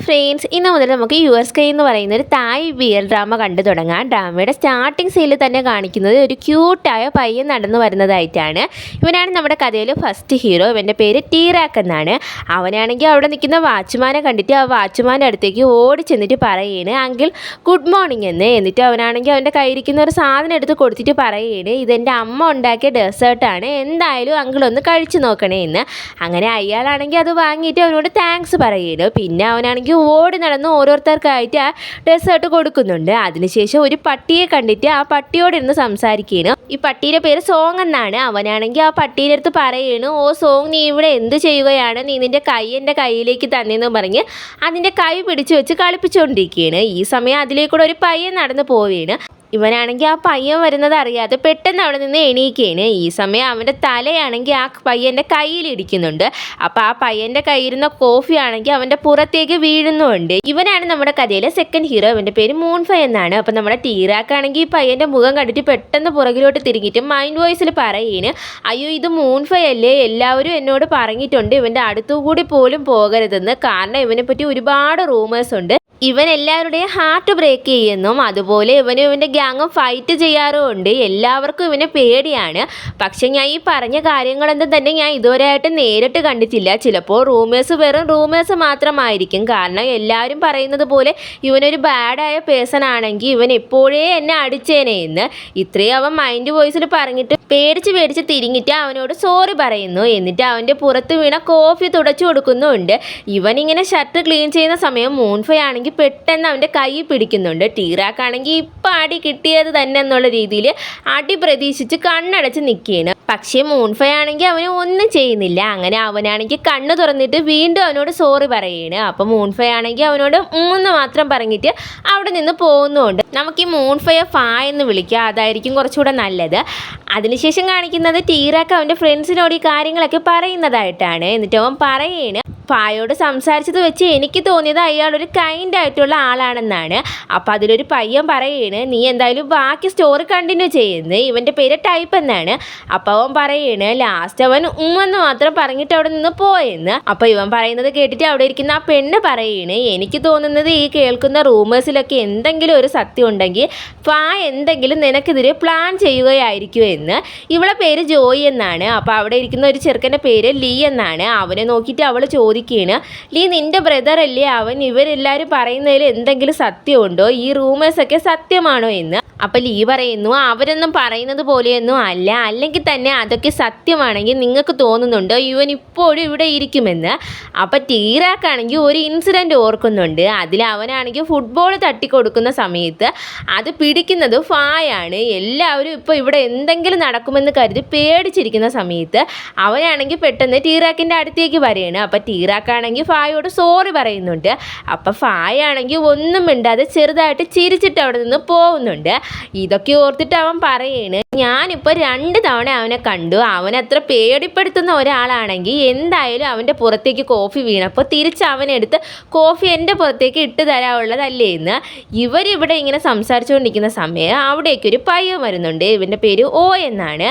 Friends, ഇന്ന് മുതൽ നമുക്ക് USK എന്ന് പറയുന്ന ഒരു തായ് BL ഡ്രാമ കണ്ടു തുടങ്ങാം. ഡ്രാമയുടെ സ്റ്റാർട്ടിംഗ് സീനിൽ തന്നെ കാണിക്കുന്നത് ഒരു ക്യൂട്ടായ പയ്യൻ നടന്നു വരുന്നതായിട്ടാണ്. ഇവനാണ് നമ്മുടെ കഥയിൽ ഫസ്റ്റ് ഹീറോ. ഇവൻ്റെ പേര് ടീറാക്ക് എന്നാണ്. അവനാണെങ്കിൽ അവിടെ നിൽക്കുന്ന വാച്ച്മാനെ കണ്ടിട്ട് ആ വാച്ച്മാൻ്റെ അടുത്തേക്ക് ഓടി ചെന്നിട്ട് പറയുകയാണ് അങ്കിൾ ഗുഡ് മോർണിംഗ് എന്ന്. എന്നിട്ട് അവനാണെങ്കിൽ അവൻ്റെ കയ്യിരിക്കുന്ന ഒരു സാധനം എടുത്ത് കൊടുത്തിട്ട് പറയുകയാണ് ഇതെൻ്റെ അമ്മ ഉണ്ടാക്കിയ ഡെസേർട്ടാണ്, എന്തായാലും അങ്കിൾ ഒന്ന് കഴിച്ചു നോക്കണേ എന്ന്. അങ്ങനെ അയാളാണെങ്കിൽ അത് വാങ്ങിയിട്ട് അവനോട് താങ്ക്സ് പറയുകയാണ്. പിന്നെ അവനാണെങ്കിൽ ഓടി നടന്ന് ഓരോരുത്തർക്കായിട്ട് ആ ഡെസേർട്ട് കൊടുക്കുന്നുണ്ട്. അതിനുശേഷം ഒരു പട്ടിയെ കണ്ടിട്ട് ആ പട്ടിയോടിരുന്ന് സംസാരിക്കുകയാണ്. ഈ പട്ടിയുടെ പേര് സോങ് എന്നാണ്. അവനാണെങ്കിൽ ആ പട്ടീൻ്റെ അടുത്ത് പറയുകയാണ്, ഓ സോങ്, നീ ഇവിടെ എന്ത് ചെയ്യുകയാണ്, നീ നിൻ്റെ കൈ എൻ്റെ കയ്യിലേക്ക് തന്നെയെന്ന് പറഞ്ഞ് അതിൻ്റെ കൈ പിടിച്ചു വെച്ച് കളിപ്പിച്ചുകൊണ്ടിരിക്കുകയാണ്. ഈ സമയം അതിലേക്കൂടെ ഒരു പയ്യൻ നടന്ന് പോവുകയാണ്. ഇവനാണെങ്കിൽ ആ പയ്യൻ വരുന്നത് അറിയാതെ പെട്ടെന്ന് അവിടെ നിന്ന് എണീക്കുകയാണ്. ഈ സമയം അവൻ്റെ തലയാണെങ്കിൽ ആ പയ്യൻ്റെ കയ്യിലിടിക്കുന്നുണ്ട്. അപ്പോൾ ആ പയ്യൻ്റെ കയ്യിരുന്ന കോഫി ആണെങ്കിൽ അവൻ്റെ പുറത്തേക്ക് വീഴുന്നുണ്ട്. ഇവനാണ് നമ്മുടെ കഥയിലെ സെക്കൻഡ് ഹീറോ. ഇവൻ്റെ പേര് മൂൺഫൈ എന്നാണ്. അപ്പോൾ നമ്മുടെ ടീറാക്കാണെങ്കിൽ ഈ പയ്യൻ്റെ മുഖം കണ്ടിട്ട് പെട്ടെന്ന് പുറകിലോട്ട് തിരിഞ്ഞിട്ട് മൈൻഡ് വോയിസിൽ പറയുകയാണ്, അയ്യോ ഇത് മൂൺഫൈ അല്ലേ, എല്ലാവരും എന്നോട് പറഞ്ഞിട്ടുണ്ട് ഇവൻ്റെ അടുത്തുകൂടി പോലും പോകരുതെന്ന്. കാരണം ഇവനെ പറ്റി ഒരുപാട് റൂമേഴ്സ് ഉണ്ട്. ഇവൻ എല്ലാവരുടെയും ഹാർട്ട് ബ്രേക്ക് ചെയ്യുന്നു. അതുപോലെ ഇവൻ്റെ ഗ്യാങ്ങും ഫൈറ്റ് ചെയ്യാറുമുണ്ട്. എല്ലാവർക്കും ഇവനെ പേടിയാണ്. പക്ഷെ ഞാൻ ഈ പറഞ്ഞ കാര്യങ്ങളൊന്നും തന്നെ ഞാൻ ഇതുവരെയായിട്ട് നേരിട്ട് കണ്ടിട്ടില്ല. ചിലപ്പോൾ റൂമേഴ്സ് വെറും റൂമേഴ്സ് മാത്രമായിരിക്കും. കാരണം എല്ലാവരും പറയുന്നത് പോലെ ഇവനൊരു ബാഡായ പേഴ്സൺ ആണെങ്കിൽ ഇവൻ എപ്പോഴേ എന്നെ അടിച്ചേനെ എന്ന്. ഇത്രയും അവൻ മൈൻഡ് വോയിസിൽ പറഞ്ഞിട്ട് പേടിച്ച് തിരിഞ്ഞിട്ട് അവനോട് സോറി പറയുന്നു. എന്നിട്ട് അവൻ്റെ പുറത്ത് വീണ കോഫി തുടച്ചു കൊടുക്കുന്നുണ്ട്. ഇവനിങ്ങനെ ഷർട്ട് ക്ലീൻ ചെയ്യുന്ന സമയം മൂൺഫൈ ആണെങ്കിൽ പെട്ടെന്ന് അവൻ്റെ കൈ പിടിക്കുന്നുണ്ട്. ടീറാക്കാണെങ്കിൽ ഇപ്പം അടി കിട്ടിയത് തന്നെ എന്നുള്ള രീതിയിൽ അടി പ്രതീക്ഷിച്ച് കണ്ണടച്ച് നിൽക്കുകയാണ്. പക്ഷേ മൂൺഫൈ ആണെങ്കിൽ അവന് ഒന്നും ചെയ്യുന്നില്ല. അങ്ങനെ അവനാണെങ്കിൽ കണ്ണ് തുറന്നിട്ട് വീണ്ടും അവനോട് സോറി പറയുകയാണ്. അപ്പം മൂൺഫൈ ആണെങ്കിൽ അവനോട് മാത്രം പറഞ്ഞിട്ട് അവിടെ നിന്ന് പോകുന്നുണ്ട്. നമുക്ക് ഈ മൂൺഫൈയെ എന്ന് വിളിക്കുക, അതായിരിക്കും കുറച്ചുകൂടെ നല്ലത്. അതിനുശേഷം കാണിക്കുന്നത് ടീറാക്ക് അവൻ്റെ ഫ്രണ്ട്സിനോട് ഈ കാര്യങ്ങളൊക്കെ പറയുന്നതായിട്ടാണ്. എന്നിട്ട് അവൻ പറയുകയാണ്, ഫായോട് സംസാരിച്ചത് വെച്ച് എനിക്ക് തോന്നിയത് അയാളൊരു കൈൻഡ് ആയിട്ടുള്ള ആളാണെന്നാണ്. അപ്പം അതിലൊരു പയ്യൻ പറയുകയാണ്, നീ എന്തായാലും ബാക്കി സ്റ്റോറി കണ്ടിന്യൂ ചെയ്യുന്നത്. ഇവൻ്റെ പേര് ടൈപ്പ് എന്നാണ്. അപ്പം അവൻ പറയുകയാണ് ലാസ്റ്റ് അവൻ എന്ന് മാത്രം പറഞ്ഞിട്ട് അവിടെ നിന്ന് പോയെന്ന്. അപ്പം ഇവൻ പറയുന്നത് കേട്ടിട്ട് അവിടെ ഇരിക്കുന്ന ആ പെണ്ണ് പറയുകയാണ്, എനിക്ക് തോന്നുന്നത് ഈ കേൾക്കുന്ന റൂമേഴ്സിലൊക്കെ എന്തെങ്കിലും ഒരു സത്യം ഉണ്ടെങ്കിൽ ഫാ എന്തെങ്കിലും നിനക്കെതിരെ പ്ലാൻ ചെയ്യുകയായിരിക്കും എന്ന്. ഇവളെ പേര് ജോയി എന്നാണ്. അപ്പോൾ അവിടെ ഇരിക്കുന്ന ഒരു ചെറുക്കൻ്റെ പേര് ലീ എന്നാണ്. അവനെ നോക്കിയിട്ട് അവൾ ചോദിക്കുകയാണ്, ലീ നിൻ്റെ ബ്രദർ അല്ലേ അവൻ, ഇവരെല്ലാവരും പറയുന്നതിൽ എന്തെങ്കിലും സത്യമുണ്ടോ, ഈ റൂമേഴ്സൊക്കെ സത്യമാണോ എന്ന്. അപ്പം ലീ പറയുന്നു, അവരൊന്നും പറയുന്നത് പോലെയൊന്നും അല്ല, അല്ലെങ്കിൽ തന്നെ അതൊക്കെ സത്യമാണെങ്കിൽ നിങ്ങൾക്ക് തോന്നുന്നുണ്ടോ ഇവൻ ഇപ്പോഴും ഇവിടെ ഇരിക്കുമെന്ന്. അപ്പം ടീറാക്കാണെങ്കിൽ ഒരു ഇൻസിഡൻറ്റ് ഓർക്കുന്നുണ്ട്. അതിൽ അവനാണെങ്കിൽ ഫുട്ബോൾ തട്ടിക്കൊടുക്കുന്ന സമയത്ത് അത് പിടിക്കുന്നത് ഫായാണ്. എല്ലാവരും ഇപ്പോൾ ഇവിടെ എന്തെങ്കിലും നടക്കുമെന്ന് കരുതി പേടിച്ചിരിക്കുന്ന സമയത്ത് അവനാണെങ്കിൽ പെട്ടെന്ന് ടീറാക്കിൻ്റെ അടുത്തേക്ക് വരികയാണ്. അപ്പം ടീറാക്കാണെങ്കിൽ ഫായോട് സോറി പറയുന്നുണ്ട്. അപ്പം ഫായാണെങ്കിൽ ഒന്നും മിണ്ടാതെ ചെറുതായിട്ട് ചിരിച്ചിട്ട് അവിടെ നിന്ന് പോകുന്നുണ്ട്. ഇതൊക്കെ ഓർത്തിട്ട് അവൻ പറയാണ്, ഞാനിപ്പോൾ 2 തവണ അവനെ കണ്ടു. അവനത്ര പേടിപ്പെടുത്തുന്ന ഒരാളാണെങ്കിൽ എന്തായാലും അവൻ്റെ പുറത്തേക്ക് കോഫി വീണപ്പോൾ തിരിച്ച് അവനെടുത്ത് കോഫി എൻ്റെ പുറത്തേക്ക് ഇട്ട് തരാനുള്ളതല്ലേ എന്ന്. ഇവരിവിടെ ഇങ്ങനെ സംസാരിച്ചുകൊണ്ടിരിക്കുന്ന സമയം അവിടേക്കൊരു പയ്യൻ വരുന്നുണ്ട്. ഇവൻ്റെ പേര് ഓ എന്നാണ്.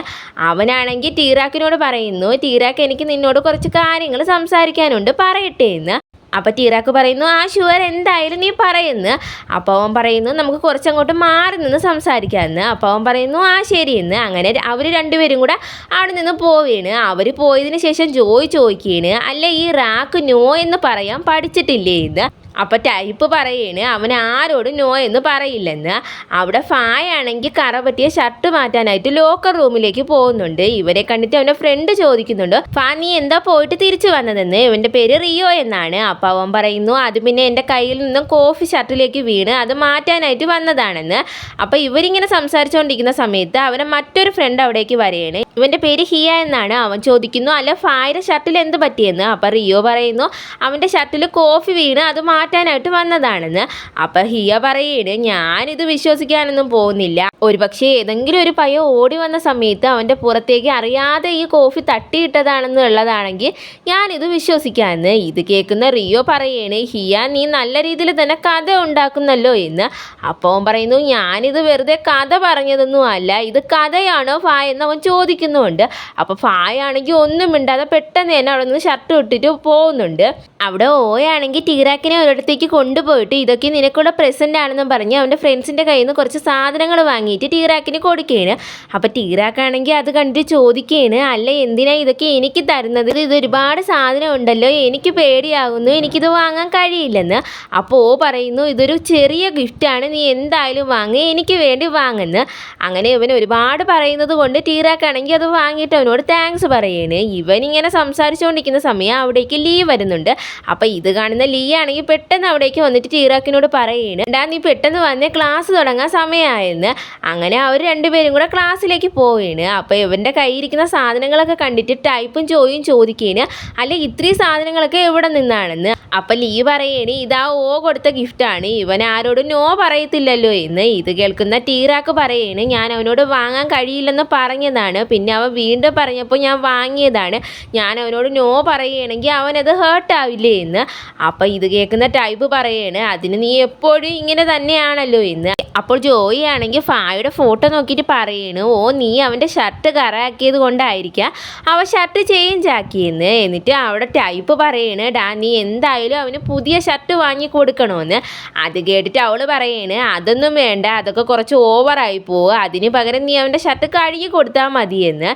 അവനാണെങ്കിൽ ടീറാക്കിനോട് പറയുന്നു, ടീറാക്ക് എനിക്ക് നിന്നോട് കുറച്ച് കാര്യങ്ങൾ സംസാരിക്കാനുണ്ട്, പറയട്ടെ എന്ന്. അപ്പോൾ ടീറാക്ക് പറയുന്നു, ആ ഷുവർ, എന്തായാലും നീ പറയുന്നു. അപ്പോൾ അവൻ പറയുന്നു നമുക്ക് കുറച്ചങ്ങോട്ട് മാറി നിന്ന് സംസാരിക്കാമെന്ന്. അപ്പോൾ അവൻ പറയുന്നു ആ ശരിയെന്ന്. അങ്ങനെ അവർ രണ്ടുപേരും കൂടെ അവിടെ നിന്ന് പോവുകയാണ്. അവർ പോയതിന് ശേഷം ജോയ് ചോദിക്കുകയാണ്, അല്ല ഈ റാക്ക് നോ എന്ന് പറയാൻ പഠിച്ചിട്ടില്ലേ എന്ന്. അപ്പോൾ ടൈപ്പ് പറയുകയാണ് അവൻ ആരോടും നോ എന്ന് പറയില്ലെന്ന്. അവിടെ ഫായാണെങ്കിൽ കറ പറ്റിയ ഷർട്ട് മാറ്റാനായിട്ട് ലോക്കർ റൂമിലേക്ക് പോകുന്നുണ്ട്. ഇവരെ കണ്ടിട്ട് അവൻ്റെ ഫ്രണ്ട് ചോദിക്കുന്നുണ്ട്, ഫാ നീ എന്താ പോയിട്ട് തിരിച്ചു വന്നതെന്ന്. ഇവൻ്റെ പേര് റിയോ എന്നാണ്. അപ്പോൾ അവൻ പറയുന്നു അത് പിന്നെ എൻ്റെ കയ്യിൽ നിന്നും കോഫി ഷർട്ടിലേക്ക് വീണ് അത് മാറ്റാനായിട്ട് വന്നതാണെന്ന്. അപ്പോൾ ഇവരിങ്ങനെ സംസാരിച്ചുകൊണ്ടിരിക്കുന്ന സമയത്ത് അവൻ്റെ മറ്റൊരു ഫ്രണ്ട് അവിടേക്ക് വരികയാണ്. ഇവൻ്റെ പേര് ഹിയ എന്നാണ്. അവൻ ചോദിക്കുന്നു, അല്ല ഫായുടെ ഷർട്ടിൽ എന്ത് പറ്റിയെന്ന്. അപ്പോൾ റിയോ പറയുന്നു അവൻ്റെ ഷർട്ടിൽ കോഫി വീണ് അത് മാറ്റാനായിട്ട് വന്നതാണെന്ന്. അപ്പം ഹിയ പറയുകയാണ് ഞാനിത് വിശ്വസിക്കാനൊന്നും പോകുന്നില്ല. ഒരുപക്ഷെ ഏതെങ്കിലും ഒരു പയ്യൻ ഓടി വന്ന സമയത്ത് അവൻ്റെ പുറത്തേക്ക് അറിയാതെ ഈ കോഫി തട്ടിയിട്ടതാണെന്നുള്ളതാണെങ്കിൽ ഞാനിത് വിശ്വസിക്കാമെന്ന്. ഇത് കേൾക്കുന്ന റിയോ പറയണേ, ഹിയ നീ നല്ല രീതിയിൽ തന്നെ കഥ ഉണ്ടാക്കുന്നല്ലോ എന്ന്. അപ്പോൾ അവൻ പറയുന്നു, ഞാനിത് വെറുതെ കഥ പറഞ്ഞതൊന്നും അല്ല, ഇത് കഥയാണോ ഫായ് എന്ന് അവൻ ചോദിക്കുന്നുണ്ട്. അപ്പോൾ ഫായ് ആണെങ്കിൽ ഒന്നും മിണ്ടാതെ പെട്ടെന്ന് തന്നെ അവിടെ നിന്ന് ഷർട്ട് ഇട്ടിട്ട് പോകുന്നുണ്ട്. അവിടെ ഓയാണെങ്കിൽ ടീറാക്കിനെ ഒരിടത്തേക്ക് കൊണ്ടുപോയിട്ട് ഇതൊക്കെ നിനക്കുള്ള പ്രസൻ്റ് ആണെന്നും പറഞ്ഞ് അവൻ്റെ ഫ്രണ്ട്സിൻ്റെ കയ്യിൽ നിന്ന് കുറച്ച് സാധനങ്ങൾ വാങ്ങിയിട്ട് ടീറാക്കിന് കൊടുക്കുകയാണ്. അപ്പോൾ ടീറാക്കാണെങ്കിൽ അത് കണ്ടിട്ട് ചോദിക്കുകയാണ്, അല്ല എന്തിനാ ഇതൊക്കെ എനിക്ക് തരുന്നത്, ഇത് ഒരുപാട് സാധനം ഉണ്ടല്ലോ, എനിക്ക് പേടിയാകുന്നു, എനിക്കിത് വാങ്ങാൻ കഴിയില്ലെന്ന്. അപ്പോൾ പറയുന്നു, ഇതൊരു ചെറിയ ഗിഫ്റ്റാണ്, നീ എന്തായാലും വാങ്ങി, എനിക്ക് വേണ്ടി വാങ്ങുന്നു. അങ്ങനെ ഇവൻ ഒരുപാട് പറയുന്നത് കൊണ്ട് ടീറാക്കാണെങ്കിൽ അത് വാങ്ങിയിട്ട് അവനോട് താങ്ക്സ് പറയാണ്. ഇവനിങ്ങനെ സംസാരിച്ചുകൊണ്ടിരിക്കുന്ന സമയം അവിടേക്ക് ലീ വരുന്നുണ്ട്. അപ്പോൾ ഇത് കാണുന്ന ലീ ആണെങ്കിൽ പെട്ടെന്ന് അവിടേക്ക് വന്നിട്ട് ടീറാക്കിനോട് പറയാണ്, നീ പെട്ടെന്ന് വന്നേ, ക്ലാസ് തുടങ്ങാൻ സമയമായെന്ന്. അങ്ങനെ അവർ രണ്ടുപേരും കൂടെ ക്ലാസ്സിലേക്ക് പോവുകയാണ്. അപ്പോൾ ഇവൻ്റെ കയ്യിരിക്കുന്ന സാധനങ്ങളൊക്കെ കണ്ടിട്ട് ടൈപ്പും ചോയും ചോദിക്കുകയാണ്, അല്ല ഇത്രയും സാധനങ്ങളൊക്കെ എവിടെ നിന്നാണെന്ന്. അപ്പം ലീ പറയണേ, ഇതാ ഓ കൊടുത്ത ഗിഫ്റ്റാണ്, ഇവൻ ആരോടും നോ പറയത്തില്ലല്ലോ എന്ന്. ഇത് കേൾക്കുന്ന ടീറാക്ക് പറയാണ്, ഞാൻ അവനോട് വാങ്ങാൻ കഴിയില്ലെന്ന് പറഞ്ഞതാണ്, പിന്നെ അവൻ വീണ്ടും പറഞ്ഞപ്പോൾ ഞാൻ വാങ്ങിയതാണ്, ഞാൻ അവനോട് നോ പറയുകയാണെങ്കിൽ അവനത് ഹേർട്ടാവില്ലേ എന്ന്. അപ്പം ഇത് കേൾക്കുന്ന ടൈപ്പ് പറയാണ്, അതിന് നീ എപ്പോഴും ഇങ്ങനെ തന്നെയാണല്ലോ എന്ന്. അപ്പോൾ ജോയി ആണെങ്കിൽ ഫായുടെ ഫോട്ടോ നോക്കിയിട്ട് പറയണു, ഓ നീ അവൻ്റെ ഷർട്ട് കറാക്കിയത് കൊണ്ടായിരിക്കാം അവ ഷർട്ട് ചേഞ്ച് ആക്കിയെന്ന്. എന്നിട്ട് അവിടെ ടൈപ്പ് പറയണ്, നീ എന്തായാലും അവന് പുതിയ ഷർട്ട് വാങ്ങി കൊടുക്കണമെന്ന്. അത് കേട്ടിട്ട് അവൾ പറയണ്, അതൊന്നും വേണ്ട, അതൊക്കെ കുറച്ച് ഓവറായി പോവുക, അതിന് പകരം നീ അവൻ്റെ ഷർട്ട് കഴുകി കൊടുത്താൽ മതിയെന്ന്.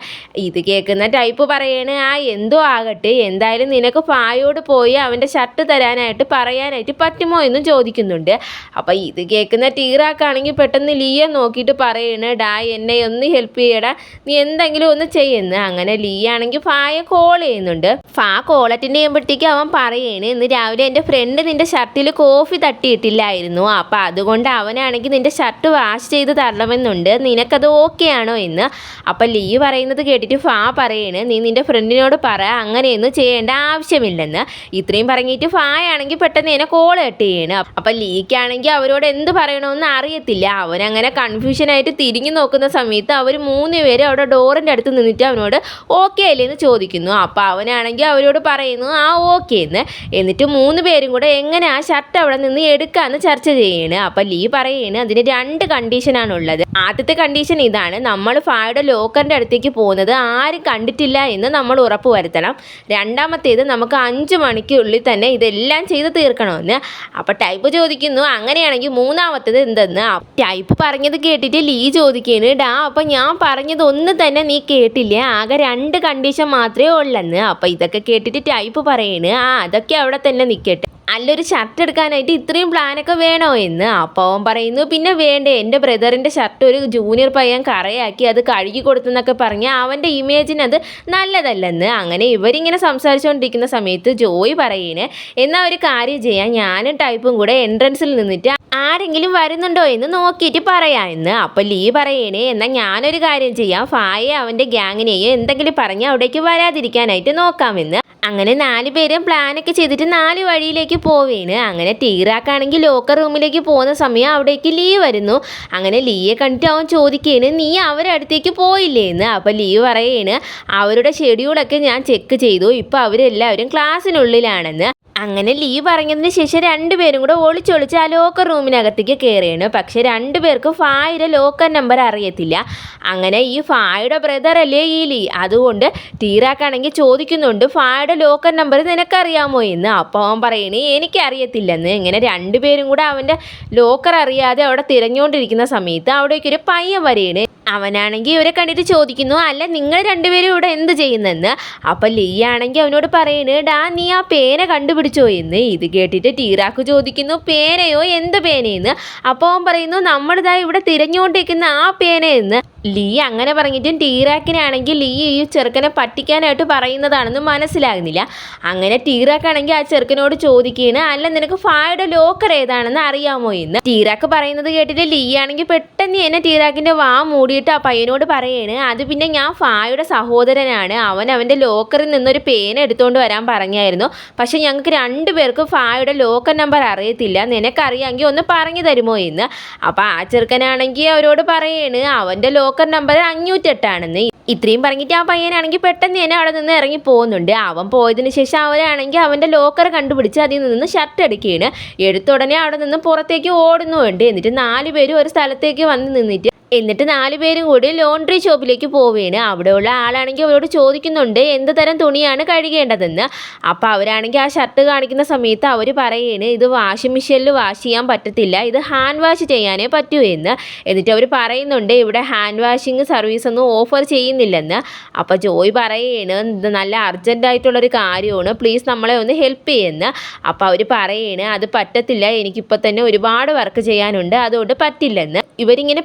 ഇത് കേൾക്കുന്ന ടൈപ്പ് പറയണ്, എന്തോ ആകട്ടെ, എന്തായാലും നിനക്ക് ഫായോട് പോയി അവൻ്റെ ഷർട്ട് തരാനായിട്ട് പറയാനായിട്ട് പറ്റുമോ എന്നും ചോദിക്കുന്നുണ്ട്. അപ്പോൾ ഇത് കേൾക്കുന്ന ടീറാക്കാണെങ്കിൽ പെട്ടെന്ന് ലീയെ നോക്കിയിട്ട് പറയണ്, എന്നെ ഒന്ന് ഹെൽപ്പ് ചെയ്യടാ, നീ എന്തെങ്കിലും ഒന്ന് ചെയ്യുന്നു. അങ്ങനെ ലീ ആണെങ്കിൽ ഫായെ കോൾ ചെയ്യുന്നുണ്ട്. ഫാ കോൾ അറ്റൻഡ് ചെയ്യുമ്പോഴത്തേക്ക് അവൻ പറയണ്, ഇന്ന് രാവിലെ എൻ്റെ ഫ്രണ്ട് നിൻ്റെ ഷർട്ടിൽ കോഫി തട്ടിയിട്ടില്ലായിരുന്നു, അപ്പോൾ അതുകൊണ്ട് അവനാണെങ്കിൽ നിൻ്റെ ഷർട്ട് വാഷ് ചെയ്ത് തരണമെന്നുണ്ട്, നിനക്കത് ഓക്കെ ആണോ എന്ന്. അപ്പം ലീ പറയുന്നത് കേട്ടിട്ട് ഫാ പറയണ്, നീ നിൻ്റെ ഫ്രണ്ടിനോട് പറ അങ്ങനെയൊന്നും ചെയ്യേണ്ട ആവശ്യമില്ലെന്ന്. ഇത്രയും പറഞ്ഞിട്ട് ഫായാണെങ്കിൽ പെട്ടെന്ന് എന്നെ കോൾ കട്ട് ചെയ്യണം. അപ്പം ലീക്കാണെങ്കിൽ അവരോട് എന്ത് പറയണമെന്ന് അറിയത്തില്ല. അവനങ്ങനെ കൺഫ്യൂഷനായിട്ട് തിരിഞ്ഞു നോക്കുന്ന സമയത്ത് അവർ 3 പേര് അവിടെ ഡോറിൻ്റെ അടുത്ത് നിന്നിട്ട് അവനോട് ഓക്കെ അല്ലേ എന്ന് ചോദിക്കുന്നു. അപ്പോൾ അവനാണെങ്കിൽ അവരോട് പറയുന്നു ഓക്കെ എന്ന്. എന്നിട്ട് 3 പേരും കൂടെ എങ്ങനെ ആ ഷർട്ട് അവിടെ നിന്ന് എടുക്കാമെന്ന് ചർച്ച ചെയ്യാണ്. അപ്പം ലീ പറയാണ്, അതിന് 2 കണ്ടീഷനാണുള്ളത്. ആദ്യത്തെ കണ്ടീഷൻ ഇതാണ്, നമ്മൾ ഫായുടെ ലോക്കറിൻ്റെ അടുത്തേക്ക് പോകുന്നത് ആരും കണ്ടിട്ടില്ല എന്ന് നമ്മൾ ഉറപ്പ് വരുത്തണം. രണ്ടാമത്തേത് നമുക്ക് 5 മണിക്കുള്ളിൽ തന്നെ ഇതെല്ലാം ചെയ്ത് തീർക്കണമെന്ന്. അപ്പോൾ ടൈപ്പ് ചോദിക്കുന്നു, അങ്ങനെയാണെങ്കിൽ മൂന്നാമത്തേത് എന്തെന്ന്. ടൈപ്പ് പറഞ്ഞത് കേട്ടിട്ട് ലീ ചോദിക്കുകയാണ്, അപ്പം ഞാൻ പറഞ്ഞത് ഒന്നും തന്നെ നീ കേട്ടില്ല, ആകെ 2 കണ്ടീഷൻ മാത്രമേ ഉള്ളെന്ന്. അപ്പം ഇതൊക്കെ കേട്ടിട്ട് ടൈപ്പ് പറയണ്, അതൊക്കെ അവിടെ തന്നെ നിൽക്കട്ടെ, നല്ലൊരു ഷർട്ട് എടുക്കാനായിട്ട് ഇത്രയും പ്ലാനൊക്കെ വേണോ എന്ന്. അപ്പോൾ അവൻ പറയുന്നു, പിന്നെ വേണ്ടേ, എൻ്റെ ബ്രദറിൻ്റെ ഷർട്ട് ഒരു ജൂനിയർ പയ്യൻ കറയാക്കി അത് കഴുകി കൊടുത്തെന്നൊക്കെ പറഞ്ഞ് അവൻ്റെ ഇമേജിന് അത് നല്ലതല്ലെന്ന്. അങ്ങനെ ഇവരിങ്ങനെ സംസാരിച്ചുകൊണ്ടിരിക്കുന്ന സമയത്ത് ജോയി പറയണേ, എന്നാൽ ഒരു കാര്യം ചെയ്യാം, ഞാനും ടൈപ്പും കൂടെ എൻട്രൻസിൽ നിന്നിട്ട് ആരെങ്കിലും വരുന്നുണ്ടോ എന്ന് നോക്കിയിട്ട് പറയാമെന്ന്. അപ്പോൾ ലീ പറയണേ, എന്നാൽ ഞാനൊരു കാര്യം ചെയ്യാം, ഫായെ അവൻ്റെ ഗ്യാങ്ങിനെയും എന്തെങ്കിലും പറഞ്ഞ് അവിടേക്ക് വരാതിരിക്കാനായിട്ട് നോക്കാമെന്ന്. അങ്ങനെ 4 പേരും പ്ലാനൊക്കെ ചെയ്തിട്ട് 4 വഴിയിലേക്ക് പോവേണ്. അങ്ങനെ ടീറാക്കാണെങ്കിൽ ലോക്കർ റൂമിലേക്ക് പോകുന്ന സമയം അവിടേക്ക് ലീ വരുന്നു. അങ്ങനെ ലീയെ കണ്ടിട്ട് അവൻ ചോദിക്കുകയാണ്, നീ അവരുടെ അടുത്തേക്ക് പോയില്ലേ എന്ന്. അപ്പോൾ ലീ പറയാണ്, അവരുടെ ഷെഡ്യൂളൊക്കെ ഞാൻ ചെക്ക് ചെയ്തു, ഇപ്പോൾ അവരെല്ലാവരും ക്ലാസ്സിനുള്ളിലാണെന്ന്. അങ്ങനെ ലീ പറഞ്ഞതിന് ശേഷം 2 പേരും കൂടെ ഒളിച്ചൊളിച്ച് ആ ലോക്കർ റൂമിനകത്തേക്ക് കയറിയാണ്. പക്ഷേ 2 പേർക്ക് ഫായുടെ ലോക്കർ നമ്പർ അറിയത്തില്ല. അങ്ങനെ ഈ ഫായുടെ ബ്രദറല്ലേ ഈ ലീ, അതുകൊണ്ട് ടീറാക്കാണെങ്കിൽ ചോദിക്കുന്നുണ്ട്, ഫായുടെ ലോക്കർ നമ്പർ നിനക്കറിയാമോ എന്ന്. അപ്പോൾ അവൻ പറയണേ, എനിക്കറിയത്തില്ലെന്ന്. ഇങ്ങനെ 2 പേരും കൂടെ അവൻ്റെ ലോക്കർ അറിയാതെ അവിടെ തിരഞ്ഞുകൊണ്ടിരിക്കുന്ന സമയത്ത് അവിടേക്കൊരു പയ്യൻ വരെയാണ്. അവനാണെങ്കിൽ ഇവരെ കണ്ടിട്ട് ചോദിക്കുന്നു, അല്ല നിങ്ങൾ 2 പേരും ഇവിടെ എന്ത് ചെയ്യുന്നെന്ന്. അപ്പം ലീ ആണെങ്കിൽ അവനോട് പറയണ്, നീ ആ പേന കണ്ടുപിടിച്ചോ എന്ന്. ഇത് കേട്ടിട്ട് ടീറാക്ക് ചോദിക്കുന്നു, പേനയോ, എന്ത് പേനയെന്ന്. അപ്പോൾ അവൻ പറയുന്നു, നമ്മളിതാ ഇവിടെ തിരഞ്ഞുകൊണ്ടിരിക്കുന്ന ആ പേനയെന്ന്. ലീ അങ്ങനെ പറഞ്ഞിട്ടും ടീറാക്കിനാണെങ്കിൽ ലീ ഈ ചെറുക്കനെ പറ്റിക്കാനായിട്ട് പറയുന്നതാണെന്ന് മനസ്സിലാകുന്നില്ല. അങ്ങനെ ടീറാക്കാണെങ്കിൽ ആ ചെറുക്കനോട് ചോദിക്കുകയാണ്, അല്ല നിനക്ക് ഫായുടെ ലോക്കർ ഏതാണെന്ന് അറിയാമോ എന്ന്. ടീറാക്ക് പറയുന്നത് കേട്ടിട്ട് ലീ ആണെങ്കിൽ പെട്ടെന്ന് തന്നെ ടീറാക്കിൻ്റെ വാ മൂടി നോക്കിയിട്ട് ആ പയ്യനോട് പറയാണ്, അത് പിന്നെ ഞാൻ ഫായുടെ സഹോദരനാണ്, അവൻ്റെ ലോക്കറിൽ നിന്നൊരു പേന എടുത്തുകൊണ്ട് വരാൻ പറഞ്ഞായിരുന്നു. പക്ഷെ ഞങ്ങൾക്ക് 2 പേർക്കും ഫായുടെ ലോക്കർ നമ്പർ അറിയത്തില്ല, നിനക്കറിയാമെങ്കിൽ ഒന്ന് പറഞ്ഞു തരുമോ എന്ന്. അപ്പോൾ ആ ചെറുക്കനാണെങ്കിൽ അവരോട് പറയാണ് അവൻ്റെ ലോക്കർ നമ്പർ 508 ഇത്രയും പറഞ്ഞിട്ട് ആ പയ്യനാണെങ്കിൽ പെട്ടെന്ന് തന്നെ അവിടെ നിന്ന് ഇറങ്ങി പോകുന്നുണ്ട്. അവൻ പോയതിന് ശേഷം അവരാണെങ്കിൽ അവൻ്റെ ലോക്കർ കണ്ടുപിടിച്ച് അതിൽ നിന്ന് ഷർട്ട് എടുക്കുകയാണ്. എടുത്ത ഉടനെ അവിടെ നിന്ന് പുറത്തേക്ക് ഓടുന്നുണ്ട്. എന്നിട്ട് 4 പേരും ഒരു സ്ഥലത്തേക്ക് വന്ന് നിന്നിട്ട് 4 പേരും കൂടി ലോണ്ട്രി ഷോപ്പിലേക്ക് പോവുകയാണ്. അവിടെയുള്ള ആളാണെങ്കിൽ അവരോട് ചോദിക്കുന്നുണ്ട് എന്ത് തരം തുണിയാണ് കഴുകേണ്ടതെന്ന്. അപ്പോൾ അവരാണെങ്കിൽ ആ ഷർട്ട് കാണിക്കുന്ന സമയത്ത് അവർ പറയുകയാണ് ഇത് വാഷിംഗ് മെഷീനിൽ വാഷ് ചെയ്യാൻ പറ്റത്തില്ല, ഇത് ഹാൻഡ് വാഷ് ചെയ്യാനേ പറ്റൂ എന്ന്. എന്നിട്ട് അവർ പറയുന്നുണ്ട് ഇവിടെ ഹാൻഡ് വാഷിങ് സർവീസ് ഒന്നും ഓഫർ ചെയ്യുന്നില്ലെന്ന്. അപ്പോൾ ജോയ് പറയുകയാണ് ഇത് നല്ല അർജൻറ്റായിട്ടുള്ളൊരു കാര്യമാണ്, പ്ലീസ് നമ്മളെ ഒന്ന് ഹെൽപ്പ് ചെയ്യുമെന്ന്. അപ്പോൾ അവർ പറയുകയാണ് അത് പറ്റത്തില്ല, എനിക്കിപ്പോൾ തന്നെ ഒരുപാട് വർക്ക് ചെയ്യാനുണ്ട്, അതുകൊണ്ട് പറ്റില്ലെന്ന്. ഇവരിങ്ങനെ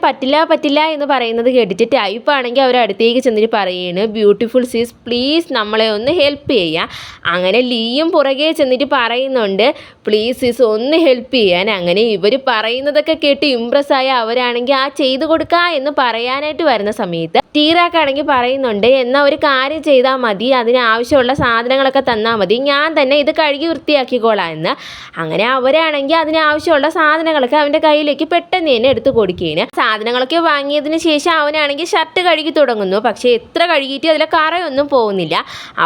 പറ്റില്ല എന്ന് പറയുന്നത് കേട്ടിട്ട് ടൈപ്പ് ആണെങ്കിൽ അവർ അടുത്തേക്ക് ചെന്നിട്ട് പറയുകയാണ് ബ്യൂട്ടിഫുൾ സീസ് പ്ലീസ് നമ്മളെ ഒന്ന് ഹെൽപ്പ് ചെയ്യുക. അങ്ങനെ ലീയും പുറകെ ചെന്നിട്ട് പറയുന്നുണ്ട് പ്ലീസ് സീസ് ഒന്ന് ഹെൽപ്പ് ചെയ്യാൻ. അങ്ങനെ ഇവർ പറയുന്നതൊക്കെ കേട്ട് ഇമ്പ്രസ്സായ അവരാണെങ്കിൽ ആ ചെയ്തു കൊടുക്കുക എന്ന് പറയാനായിട്ട് വരുന്ന സമയത്ത് ടീറാക്കാണെങ്കിൽ പറയുന്നുണ്ട് എന്നാൽ ഒരു കാര്യം ചെയ്താൽ മതി, അതിനാവശ്യമുള്ള സാധനങ്ങളൊക്കെ തന്നാൽ മതി, ഞാൻ തന്നെ ഇത് കഴുകി വൃത്തിയാക്കിക്കോളാം എന്ന്. അങ്ങനെ അവരാണെങ്കിൽ അതിനാവശ്യമുള്ള സാധനങ്ങളൊക്കെ അവൻ്റെ കയ്യിലേക്ക് പെട്ടെന്ന് തന്നെ എടുത്ത് കൊടുക്കുകയാണ്. സാധനങ്ങളൊക്കെ വാങ്ങിയതിന് ശേഷം അവനാണെങ്കിൽ ഷർട്ട് കഴുകി തുടങ്ങുന്നു. പക്ഷേ എത്ര കഴുകിയിട്ട് അതിലെ കറയൊന്നും പോകുന്നില്ല.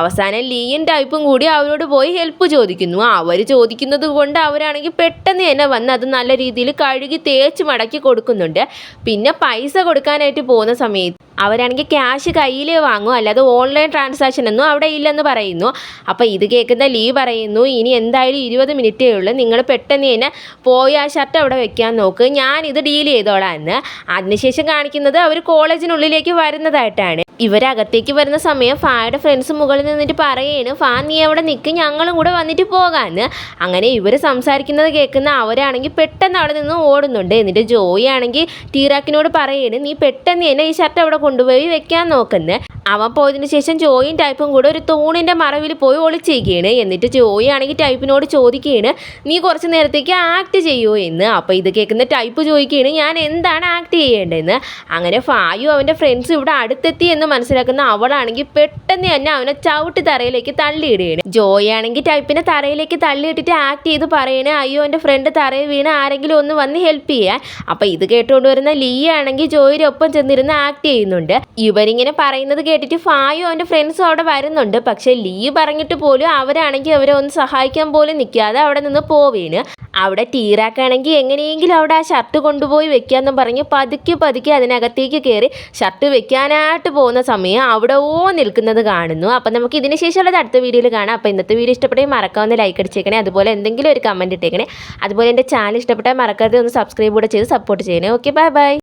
അവസാനം ലീയും ടൈപ്പും കൂടി അവരോട് പോയി ഹെൽപ്പ് ചോദിക്കുന്നു. അവർ ചോദിക്കുന്നത് കൊണ്ട് അവരാണെങ്കിൽ പെട്ടെന്ന് തന്നെ വന്ന് അത് നല്ല രീതിയിൽ കഴുകി തേച്ച് മടക്കി കൊടുക്കുന്നുണ്ട്. പിന്നെ പൈസ കൊടുക്കാനായിട്ട് പോകുന്ന സമയത്ത് അവരാണെങ്കിൽ ക്യാഷ് കയ്യിൽ വാങ്ങും, അല്ലാതെ ഓൺലൈൻ ട്രാൻസാക്ഷൻ ഒന്നും അവിടെ ഇല്ലെന്ന് പറയുന്നു. അപ്പോൾ ഇത് കേൾക്കുന്ന ലീ പറയുന്നു ഇനി എന്തായാലും 20 മിനിറ്റേ ഉള്ളൂ, നിങ്ങൾ പെട്ടെന്ന് തന്നെ പോയി ആ ഷർട്ട് അവിടെ വെക്കാൻ നോക്ക്, ഞാനിത് ഡീൽ ചെയ്തോളാം എന്ന്. അതിനുശേഷം കാണിക്കുന്നത് അവർ കോളേജിനുള്ളിലേക്ക് വരുന്നതായിട്ടാണ്. ഇവരകത്തേക്ക് വരുന്ന സമയം ഫായുടെ ഫ്രണ്ട്സ് മുകളിൽ നിന്നിട്ട് പറയുകയാണ് ഫാ നീ അവിടെ നിൽക്ക്, ഞങ്ങളും കൂടെ വന്നിട്ട് പോകാമെന്ന്. അങ്ങനെ ഇവർ സംസാരിക്കുന്നത് കേൾക്കുന്ന അവരാണെങ്കിൽ പെട്ടെന്ന് അവിടെ നിന്ന് ഓടുന്നുണ്ട്. എന്നിട്ട് ജോയി ആണെങ്കിൽ ടീറാക്കിനോട് പറയുകയാണ് നീ പെട്ടെന്ന് തന്നെ ഈ ഷർട്ട് അവിടെ കൊണ്ടുപോയി വെക്കാൻ നോക്കുന്നത്. അവൻ പോയതിന് ശേഷം ജോയും ടൈപ്പും കൂടെ ഒരു തൂണിൻ്റെ മറവിൽ പോയി ഒളിച്ചിരിക്കുകയാണ്. എന്നിട്ട് ജോയി ആണെങ്കിൽ ടൈപ്പിനോട് ചോദിക്കുകയാണ് നീ കുറച്ച് നേരത്തേക്ക് ആക്ട് ചെയ്യുമോ എന്ന്. അപ്പോൾ ഇത് കേൾക്കുന്ന ടൈപ്പ് ചോദിക്കുകയാണ് ഞാൻ എന്താണ് ആക്ട് ചെയ്യേണ്ടതെന്ന്. അങ്ങനെ ഫായും അവൻ്റെ ഫ്രണ്ട്സ് ഇവിടെ അടുത്തെത്തി എന്ന് മനസ്സിലാക്കുന്ന അവളാണെങ്കിൽ പെട്ടെന്ന് തന്നെ അവനെ ചവിട്ടി തറയിലേക്ക് തള്ളിയിടുകയാണ്. ജോയി ആണെങ്കിൽ ടൈപ്പിനെ തറയിലേക്ക് തള്ളിയിട്ടിട്ട് ആക്ട് ചെയ്ത് പറയണേ അയ്യോ എൻ്റെ ഫ്രണ്ട് തറയിൽ വീണ് ആരെങ്കിലും ഒന്ന് വന്ന് ഹെൽപ്പ് ചെയ്യാൻ. അപ്പോൾ ഇത് കേട്ടുകൊണ്ട് വരുന്ന ലീ ആണെങ്കിൽ ജോയിയുടെ ഒപ്പം ചെന്നിരുന്ന് ആക്ട് ചെയ്യുന്നുണ്ട്. ഇവരിങ്ങനെ പറയുന്നത് കേട്ടിട്ട് ഫായും അവൻ്റെ ഫ്രണ്ട്സും അവിടെ വരുന്നുണ്ട്. പക്ഷേ ലീ പറഞ്ഞിട്ട് പോലും അവരാണെങ്കിൽ അവരെ ഒന്ന് സഹായിക്കാൻ പോലും നിൽക്കാതെ അവിടെ നിന്ന് പോവേണ്. അവിടെ ടീറാക്കാണെങ്കിൽ എങ്ങനെയെങ്കിലും അവിടെ ആ ഷർട്ട് കൊണ്ടുപോയി വെക്കാമെന്നും പറഞ്ഞ് പതുക്കെ അതിനകത്തേക്ക് കയറി ഷർട്ട് വെക്കാനായിട്ട് പോകുന്ന സമയം അവിടെ നിൽക്കുന്നത് കാണുന്നു. അപ്പം നമുക്ക് ഇതിന് ശേഷമുള്ളത് അടുത്ത വീഡിയോയിൽ കാണാം. അപ്പോൾ ഇന്നത്തെ വീഡിയോ ഇഷ്ടപ്പെട്ടെങ്കിൽ മറക്കാവുന്ന ലൈക്ക് അടിച്ചേക്കണേ, അതുപോലെ എന്തെങ്കിലും ഒരു കമൻറ്റ് ഇട്ടേക്കണേ, അതുപോലെ എൻ്റെ ചാനൽ ഇഷ്ടപ്പെട്ടാൽ മറക്കാതെ ഒന്ന് സബ്സ്ക്രൈബ് കൂടെ ചെയ്ത് സപ്പോർട്ട് ചെയ്യണേ. Okay bye.